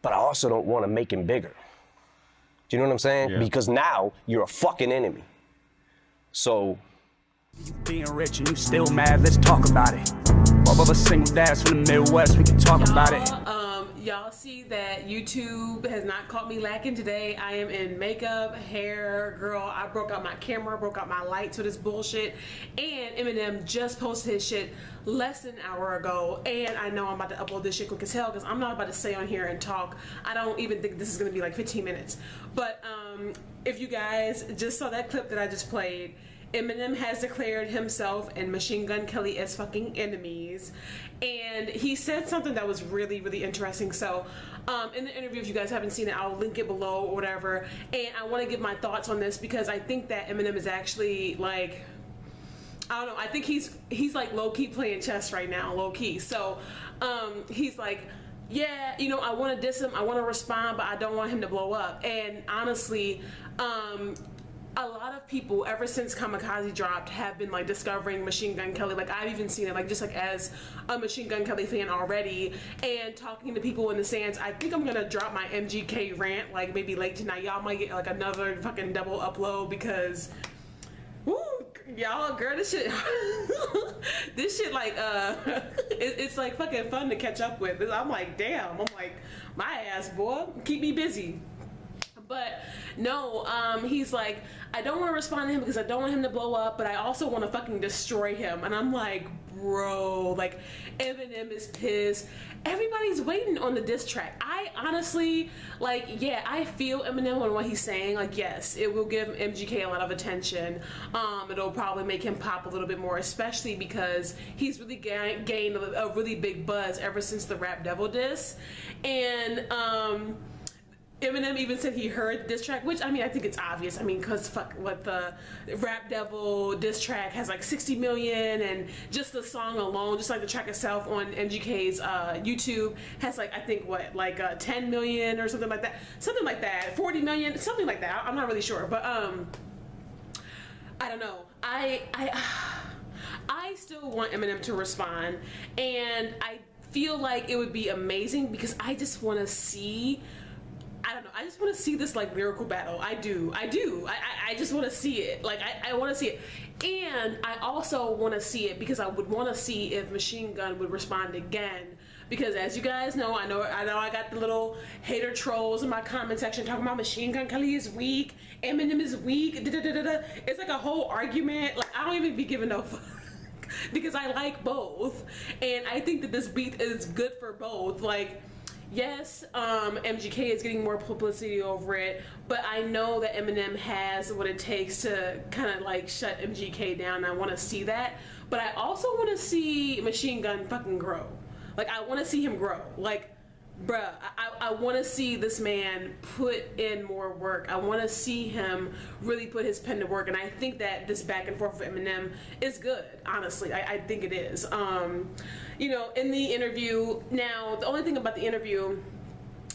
but I also don't want to make him bigger. Do you know what I'm saying? Yeah. Because now you're a fucking enemy. So. Being rich and you still mad, let's talk about it. Both of us single dads from the Midwest, we can talk about it. Y'all see that YouTube has not caught me lacking today. I am in makeup, hair, girl. I broke out my camera, broke out my lights for this bullshit. And Eminem just posted his shit less than an hour ago. And I know I'm about to upload this shit quick as hell because I'm not about to stay on here and talk. I don't even think this is gonna be like 15 minutes. But if you guys just saw that clip that I just played, Eminem has declared himself and Machine Gun Kelly as fucking enemies, and he said something that was really, really interesting. So in the interview, if you guys haven't seen it, I'll link it below or whatever, and I want to give my thoughts on this because I think that Eminem is actually like, I don't know, I think he's like low-key playing chess right now, low-key. So he's like, yeah, you know, I want to diss him, I want to respond, but I don't want him to blow up. And honestly, a lot of people ever since Kamikaze dropped have been like discovering Machine Gun Kelly. Like I've even seen it like just like as a Machine Gun Kelly fan already, and talking to people in the stands. I think I'm gonna drop my MGK rant like maybe late tonight. Y'all might get like another fucking double upload because woo, y'all, girl, this shit this shit like it's like fucking fun to catch up with. I'm like, damn, I'm like, my ass, boy, keep me busy. But no, he's like, I don't want to respond to him because I don't want him to blow up, but I also want to fucking destroy him. And I'm like, bro, like, Eminem is pissed. Everybody's waiting on the diss track. I honestly, like, yeah, I feel Eminem on what he's saying. Like, yes, it will give MGK a lot of attention. It'll probably make him pop a little bit more, especially because he's really gained a really big buzz ever since the Rap Devil diss. And, Eminem even said he heard this track, which I mean I think it's obvious. I mean, cause fuck, what the Rap Devil diss track has like 60 million, and just the song alone, just like the track itself on MGK's YouTube has like I think what like 10 million or something like that, 40 million, something like that. I'm not really sure, but I don't know. I still want Eminem to respond, and I feel like it would be amazing because I just want to see. I don't know. I just want to see this like lyrical battle. I do. I just want to see it. Like I want to see it, and I also want to see it because I would want to see if Machine Gun would respond again. Because as you guys know, I know I got the little hater trolls in my comment section talking about Machine Gun Kelly is weak, Eminem is weak. It's like a whole argument. Like I don't even be giving no fuck. Because I like both, and I think that this beat is good for both. Like. Yes, MGK is getting more publicity over it, but I know that Eminem has what it takes to kind of like shut MGK down. I want to see that, but I also want to see Machine Gun fucking grow. Like I want to see him grow. Like, bruh, I want to see this man put in more work. I want to see him really put his pen to work, and I think that this back and forth with Eminem is good. Honestly, I think it is. You know, in the interview, now the only thing about the interview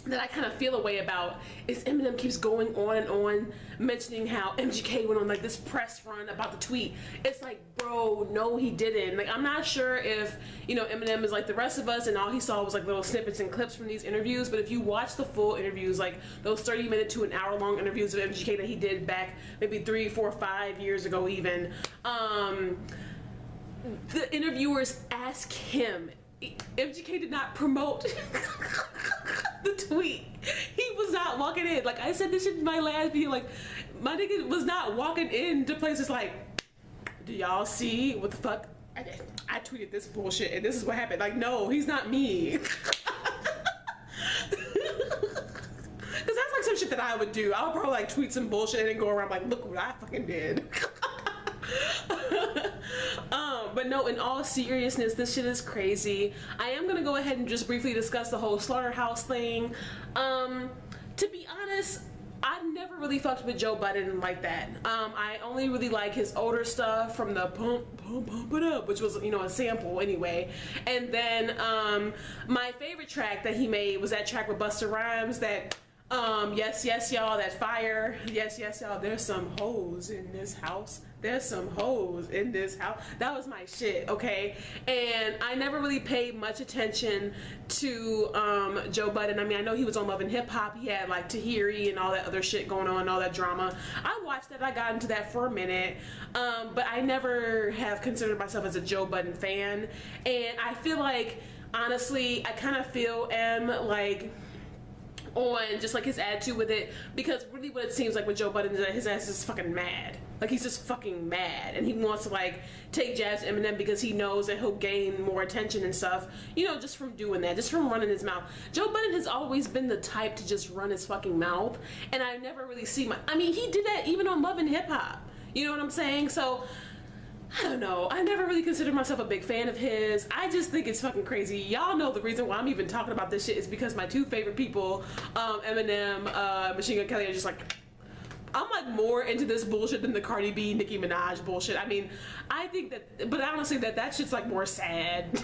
that I kind of feel a way about is Eminem keeps going on and on mentioning how MGK went on like this press run about the tweet. It's like, bro, no he didn't. Like I'm not sure if, you know, Eminem is like the rest of us and all he saw was like little snippets and clips from these interviews, but if you watch the full interviews, like those 30-minute to an hour-long interviews of MGK that he did back maybe 3, 4, 5 years ago even, the interviewers ask him, MGK did not promote the tweet. He was not walking in. Like I said this shit in my last video, like my nigga was not walking into places like, do y'all see what the fuck? I tweeted this bullshit and this is what happened. Like no, he's not me. Cause that's like some shit that I would do. I would probably like tweet some bullshit and then go around like, look what I fucking did. But no, in all seriousness, this shit is crazy. I am gonna go ahead and just briefly discuss the whole slaughterhouse thing. To be honest, I never really fucked with Joe Budden like that. I only really like his older stuff from the Pump It Up, which was, you know, a sample anyway. And then my favorite track that he made was that track with Busta Rhymes that Yes, y'all, that fire. Yes, y'all, there's some hoes in this house. There's some hoes in this house. That was my shit, okay? And I never really paid much attention to Joe Budden. I mean, I know he was on Love and Hip Hop. He had like Tahiri and all that other shit going on, all that drama. I watched that. I got into that for a minute. But I never have considered myself as a Joe Budden fan. And I feel like, honestly, I kind of feel like on just like his attitude with it, because really what it seems like with Joe Budden is that his ass is fucking mad. Like, he's just fucking mad, and he wants to like take jabs at Eminem because he knows that he'll gain more attention and stuff, you know, just from doing that, just from running his mouth. Joe Budden has always been the type to just run his fucking mouth, and I never really see I mean, he did that even on Love and Hip Hop, you know what I'm saying? So I don't know. I never really considered myself a big fan of his. I just think it's fucking crazy. Y'all know the reason why I'm even talking about this shit is because my two favorite people, Eminem, Machine Gun Kelly, are just like, I'm like more into this bullshit than the Cardi B, Nicki Minaj bullshit. I mean, I think that, but honestly, that shit's like more sad.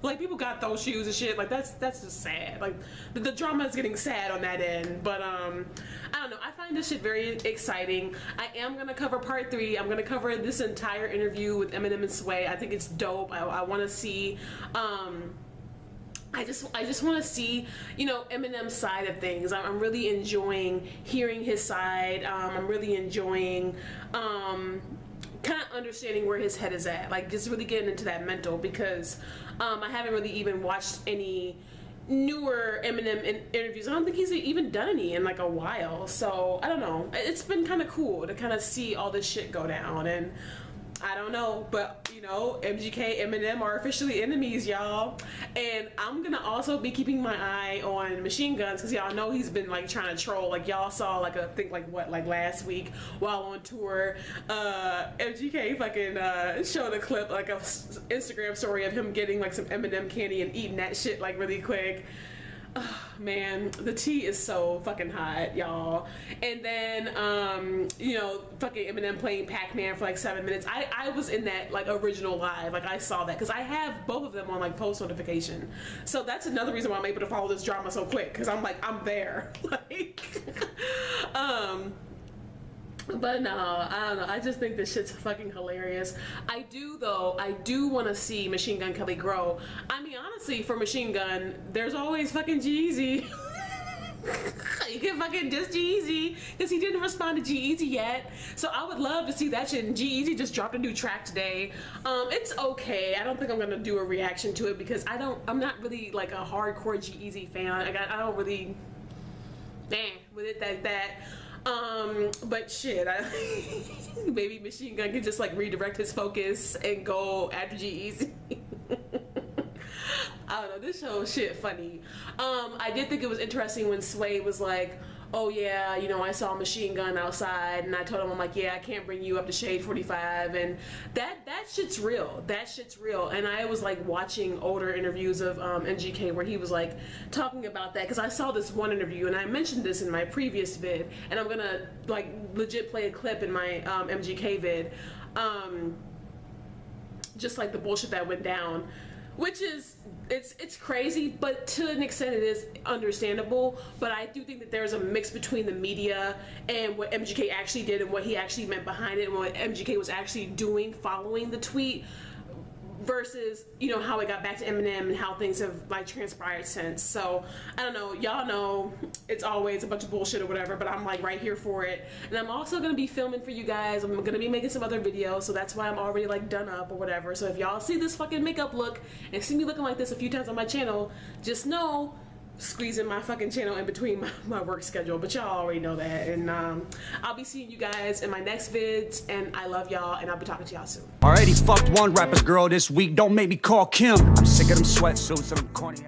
Like, people got those shoes and shit. Like, that's just sad. Like, the drama is getting sad on that end. But I don't know. I find this shit very exciting. I am gonna cover part 3. I'm gonna cover this entire interview with Eminem and Sway. I think it's dope. I want to see. I just want to see, you know, Eminem's side of things. I'm really enjoying hearing his side. I'm really enjoying kind of understanding where his head is at, like just really getting into that mental, because I haven't really even watched any newer Eminem interviews. I don't think he's even done any in like a while, so I don't know. It's been kind of cool to kind of see all this shit go down, and I don't know, but you know, MGK, Eminem are officially enemies, y'all. And I'm gonna also be keeping my eye on Machine Guns, because y'all know he's been like trying to troll. Like, y'all saw like like last week while on tour, MGK fucking showed a clip, like a Instagram story of him getting like some Eminem candy and eating that shit like really quick. Oh, man, the tea is so fucking hot, y'all. And then, you know, fucking Eminem playing Pac-Man for like 7 minutes. I was in that like original live, like I saw that, because I have both of them on like post notification. So that's another reason why I'm able to follow this drama so quick, because I'm like, I'm there. Like, but no, I don't know. I just think this shit's fucking hilarious. I do want to see Machine Gun Kelly grow. I mean, honestly, for Machine Gun, there's always fucking G-Eazy. You can fucking diss G-Eazy, because he didn't respond to G-Eazy yet. So I would love to see that shit. And G-Eazy just dropped a new track today. It's okay. I don't think I'm gonna do a reaction to it, because I'm not really like a hardcore G-Eazy fan. I don't really with it like that. But shit, maybe Machine Gun can just like redirect his focus and go after G-Eazy. I don't know, this show shit funny. I did think it was interesting when Sway was like, oh yeah, you know, I saw Machine Gun outside, and I told him, I'm like, yeah, I can't bring you up to Shade 45, and that shit's real. That shit's real. And I was like watching older interviews of MGK where he was like talking about that, because I saw this one interview, and I mentioned this in my previous vid, and I'm gonna like legit play a clip in my MGK vid, just like the bullshit that went down. Which is, it's crazy, but to an extent it is understandable. But I do think that there's a mix between the media and what MGK actually did and what he actually meant behind it, and what MGK was actually doing following the tweet, versus, you know, how it got back to Eminem and how things have like transpired since. So I don't know, y'all know it's always a bunch of bullshit or whatever, but I'm like right here for it. And I'm also gonna be filming for you guys. I'm gonna be making some other videos, so that's why I'm already like done up or whatever. So if y'all see this fucking makeup look and see me looking like this a few times on my channel, just know, squeezing my fucking channel in between my work schedule, but y'all already know that. And I'll be seeing you guys in my next vids, and I love y'all, and I'll be talking to y'all soon. Already fucked one rapper's girl this week. Don't make me call Kim. I'm sick of them sweatsuits and them corny